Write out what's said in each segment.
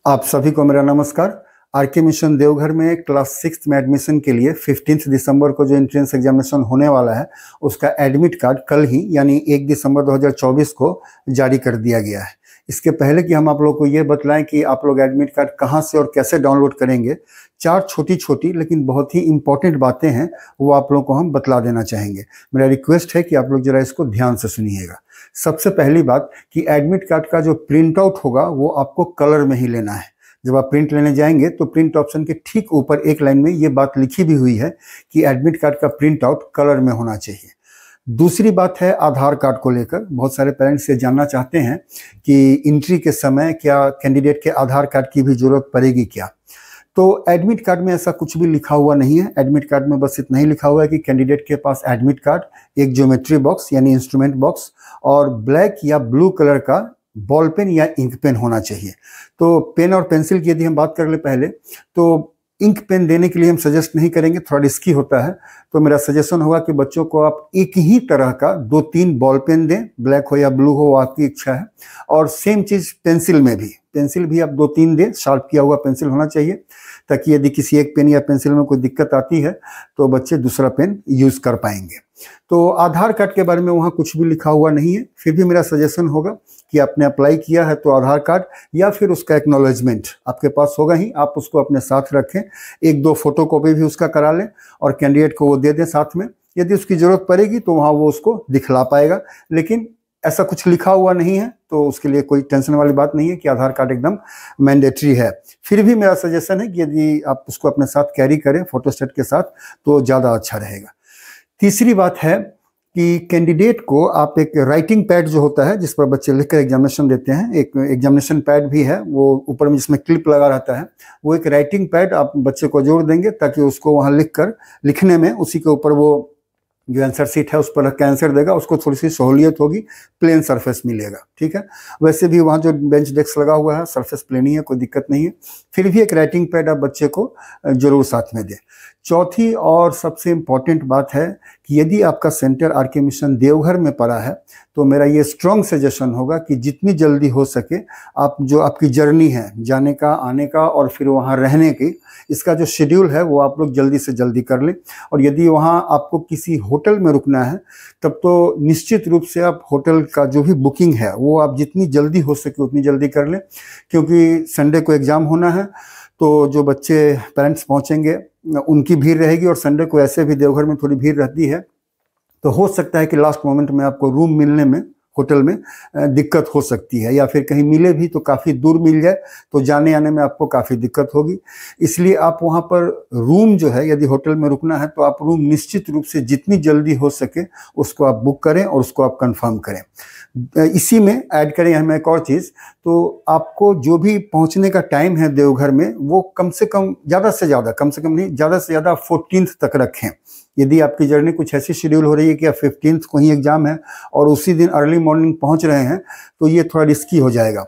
आप सभी को मेरा नमस्कार। आरके मिशन देवघर में क्लास 6 में एडमिशन के लिए 15 दिसंबर को जो एंट्रेंस एग्जामिनेशन होने वाला है उसका एडमिट कार्ड कल ही यानी 1 दिसंबर 2024 को जारी कर दिया गया है। इसके पहले कि हम आप लोग को ये बतलाएं कि आप लोग एडमिट कार्ड कहां से और कैसे डाउनलोड करेंगे, 4 छोटी छोटी लेकिन बहुत ही इंपॉर्टेंट बातें हैं, वो आप लोगों को हम बतला देना चाहेंगे। मेरा रिक्वेस्ट है कि आप लोग जरा इसको ध्यान से सुनिएगा। सबसे पहली बात कि एडमिट कार्ड का जो प्रिंट आउट होगा वो आपको कलर में ही लेना है। जब आप प्रिंट लेने जाएंगे तो प्रिंट ऑप्शन के ठीक ऊपर एक लाइन में ये बात लिखी भी हुई है कि एडमिट कार्ड का प्रिंट आउट कलर में होना चाहिए। दूसरी बात है आधार कार्ड को लेकर। बहुत सारे पेरेंट्स ये जानना चाहते हैं कि एंट्री के समय क्या कैंडिडेट के आधार कार्ड की भी जरूरत पड़ेगी क्या। तो एडमिट कार्ड में ऐसा कुछ भी लिखा हुआ नहीं है। एडमिट कार्ड में बस इतना ही लिखा हुआ है कि कैंडिडेट के पास एडमिट कार्ड, एक ज्योमेट्री बॉक्स यानी इंस्ट्रूमेंट बॉक्स और ब्लैक या ब्लू कलर का बॉल पेन या इंक पेन होना चाहिए। तो पेन और पेंसिल की यदि हम बात कर ले पहले, तो इंक पेन देने के लिए हम सजेस्ट नहीं करेंगे, थोड़ा रिस्की होता है। तो मेरा सजेशन होगा कि बच्चों को आप एक ही तरह का 2-3 बॉल पेन दें, ब्लैक हो या ब्लू हो, आपकी इच्छा है। और सेम चीज़ पेंसिल में भी, पेंसिल भी आप 2-3 दें, शार्प किया हुआ पेंसिल होना चाहिए, ताकि यदि किसी एक पेन या पेंसिल में कोई दिक्कत आती है तो बच्चे दूसरा पेन यूज़ कर पाएंगे। तो आधार कार्ड के बारे में वहाँ कुछ भी लिखा हुआ नहीं है। फिर भी मेरा सजेशन होगा कि आपने अप्लाई किया है तो आधार कार्ड या फिर उसका एक्नॉलेजमेंट आपके पास होगा ही, आप उसको अपने साथ रखें। 1-2 फोटोकॉपी भी उसका करा लें और कैंडिडेट को वो दे दें साथ में। यदि उसकी ज़रूरत पड़ेगी तो वहाँ वो उसको दिखला पाएगा, लेकिन ऐसा कुछ लिखा हुआ नहीं है तो उसके लिए कोई टेंशन वाली बात नहीं है कि आधार कार्ड एकदम मैंडेटरी है। फिर भी मेरा सजेशन है कि यदि आप उसको अपने साथ कैरी करें फोटोस्टेट के साथ तो ज़्यादा अच्छा रहेगा। तीसरी बात है कि कैंडिडेट को आप एक राइटिंग पैड जो होता है जिस पर बच्चे लिखकर एग्जामिनेशन देते हैं, एक एग्जामिनेशन पैड भी है वो ऊपर में जिसमें क्लिप लगा रहता है, वो एक राइटिंग पैड आप बच्चे को जोड़ देंगे ताकि उसको वहाँ लिखने में उसी के ऊपर वो जो आंसर शीट है उस पर रख के आंसर देगा, उसको थोड़ी सी सहूलियत होगी, प्लेन सरफेस मिलेगा। ठीक है, वैसे भी वहाँ जो बेंच डेस्क लगा हुआ है सरफेस प्लेन ही है, कोई दिक्कत नहीं है। फिर भी एक राइटिंग पैड आप बच्चे को जरूर साथ में दें। चौथी और सबसे इम्पॉर्टेंट बात है कि यदि आपका सेंटर आरके मिशन देवघर में पड़ा है तो मेरा ये स्ट्रॉन्ग सजेशन होगा कि जितनी जल्दी हो सके आप जो आपकी जर्नी है जाने का, आने का और फिर वहाँ रहने की, इसका जो शेड्यूल है वो आप लोग जल्दी से जल्दी कर लें। और यदि वहाँ आपको किसी होटल में रुकना है तब तो निश्चित रूप से आप होटल का जो भी बुकिंग है वो आप जितनी जल्दी हो सके उतनी जल्दी कर लें, क्योंकि संडे को एग्ज़ाम होना है। तो जो बच्चे पेरेंट्स पहुँचेंगे उनकी भीड़ रहेगी और संडे को ऐसे भी देवघर में थोड़ी भीड़ रहती है, तो हो सकता है कि लास्ट मोमेंट में आपको रूम मिलने में होटल में दिक्कत हो सकती है, या फिर कहीं मिले भी तो काफ़ी दूर मिल जाए तो जाने आने में आपको काफ़ी दिक्कत होगी। इसलिए आप वहाँ पर रूम जो है, यदि होटल में रुकना है तो आप रूम निश्चित रूप से जितनी जल्दी हो सके उसको आप बुक करें और उसको आप कंफर्म करें। इसी में ऐड करें हमें एक और चीज़, तो आपको जो भी पहुंचने का टाइम है देवघर में वो कम से कम, ज़्यादा से ज़्यादा, कम से कम नहीं, ज़्यादा से ज़्यादा 14 तक रखें। यदि आपकी जर्नी कुछ ऐसी शेड्यूल हो रही है कि आप 15 को ही एग्ज़ाम है और उसी दिन अर्ली मॉर्निंग पहुंच रहे हैं तो ये थोड़ा रिस्की हो जाएगा।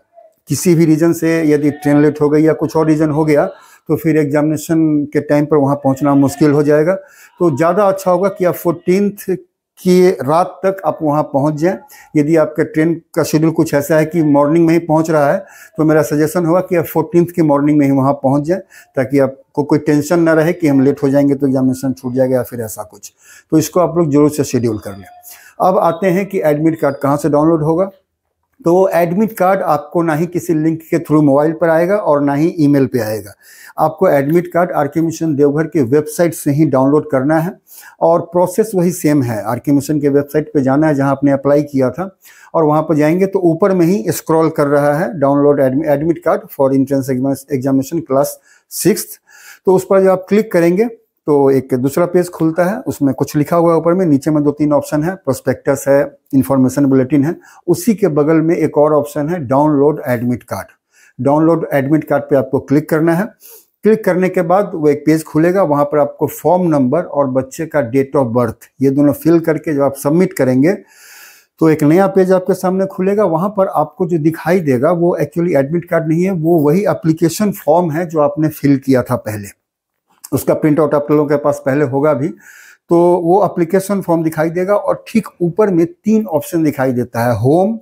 किसी भी रीज़न से यदि ट्रेन लेट हो गई या कुछ और रीज़न हो गया तो फिर एग्जामिनेशन के टाइम पर वहाँ पहुँचना मुश्किल हो जाएगा। तो ज़्यादा अच्छा होगा कि आप 14 की रात तक आप वहाँ पहुँच जाएं। यदि आपके ट्रेन का शेड्यूल कुछ ऐसा है कि मॉर्निंग में ही पहुँच रहा है तो मेरा सजेशन होगा कि आप 14 की मॉर्निंग में ही वहाँ पहुँच जाएं, ताकि आपको कोई टेंशन ना रहे कि हम लेट हो जाएंगे तो एग्जामिनेशन छूट जाएगा या फिर ऐसा कुछ। तो इसको आप लोग जरूर से शेड्यूल कर लें। अब आते हैं कि एडमिट कार्ड कहाँ से डाउनलोड होगा। तो एडमिट कार्ड आपको ना ही किसी लिंक के थ्रू मोबाइल पर आएगा और ना ही ईमेल पे आएगा। आपको admit card RK mission Deoghar के वेबसाइट से ही डाउनलोड करना है और प्रोसेस वही सेम है। आरके मिशन के वेबसाइट पे जाना है जहां आपने अप्लाई किया था और वहां पर जाएंगे तो ऊपर में ही स्क्रॉल कर रहा है download admit card for entrance examination class 6। तो उस पर जब आप क्लिक करेंगे तो एक दूसरा पेज खुलता है, उसमें कुछ लिखा हुआ है ऊपर में, नीचे में 2-3 ऑप्शन है, प्रोस्पेक्टस है, इंफॉर्मेशन बुलेटिन है, उसी के बगल में एक और ऑप्शन है download admit card. Download admit card पे आपको क्लिक करना है। क्लिक करने के बाद वो एक पेज खुलेगा, वहाँ पर आपको फॉर्म नंबर और बच्चे का डेट ऑफ बर्थ ये दोनों फिल करके जब आप सबमिट करेंगे तो एक नया पेज आपके सामने खुलेगा। वहाँ पर आपको जो दिखाई देगा वो एक्चुअली एडमिट कार्ड नहीं है, वो वही एप्लीकेशन फॉर्म है जो आपने फिल किया था पहले। उसका प्रिंट आउट आप लोगों के पास पहले होगा भी, तो वो एप्लीकेशन फॉर्म दिखाई देगा और ठीक ऊपर में 3 ऑप्शन दिखाई देता है, होम,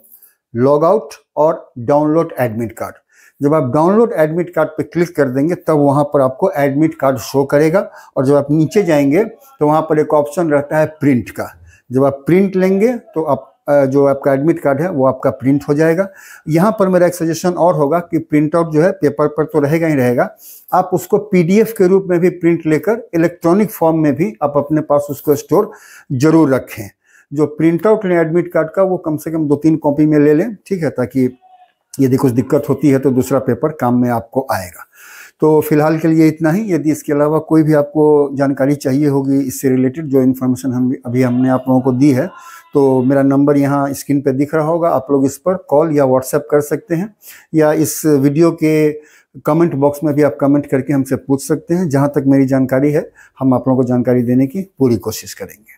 लॉग आउट और डाउनलोड एडमिट कार्ड। जब आप डाउनलोड एडमिट कार्ड पे क्लिक कर देंगे तब वहाँ पर आपको एडमिट कार्ड शो करेगा, और जब आप नीचे जाएंगे तो वहाँ पर एक ऑप्शन रहता है प्रिंट का। जब आप प्रिंट लेंगे तो आप जो आपका एडमिट कार्ड है वो आपका प्रिंट हो जाएगा। यहाँ पर मेरा एक सजेशन और होगा कि प्रिंट आउट जो है पेपर पर तो रहेगा ही रहेगा, आप उसको PDF के रूप में भी प्रिंट लेकर इलेक्ट्रॉनिक फॉर्म में भी आप अपने पास उसको स्टोर जरूर रखें। जो प्रिंट आउट लें एडमिट कार्ड का वो कम से कम 2-3 कॉपी में ले लें, ठीक है, ताकि यदि कुछ दिक्कत होती है तो दूसरा पेपर काम में आपको आएगा। तो फिलहाल के लिए इतना ही। यदि इसके अलावा कोई भी आपको जानकारी चाहिए होगी इससे रिलेटेड, जो इन्फॉर्मेशन हमने आप लोगों को दी है, तो मेरा नंबर यहाँ स्क्रीन पे दिख रहा होगा, आप लोग इस पर कॉल या व्हाट्सएप कर सकते हैं, या इस वीडियो के कमेंट बॉक्स में भी आप कमेंट करके हमसे पूछ सकते हैं। जहाँ तक मेरी जानकारी है हम आप लोगों को जानकारी देने की पूरी कोशिश करेंगे।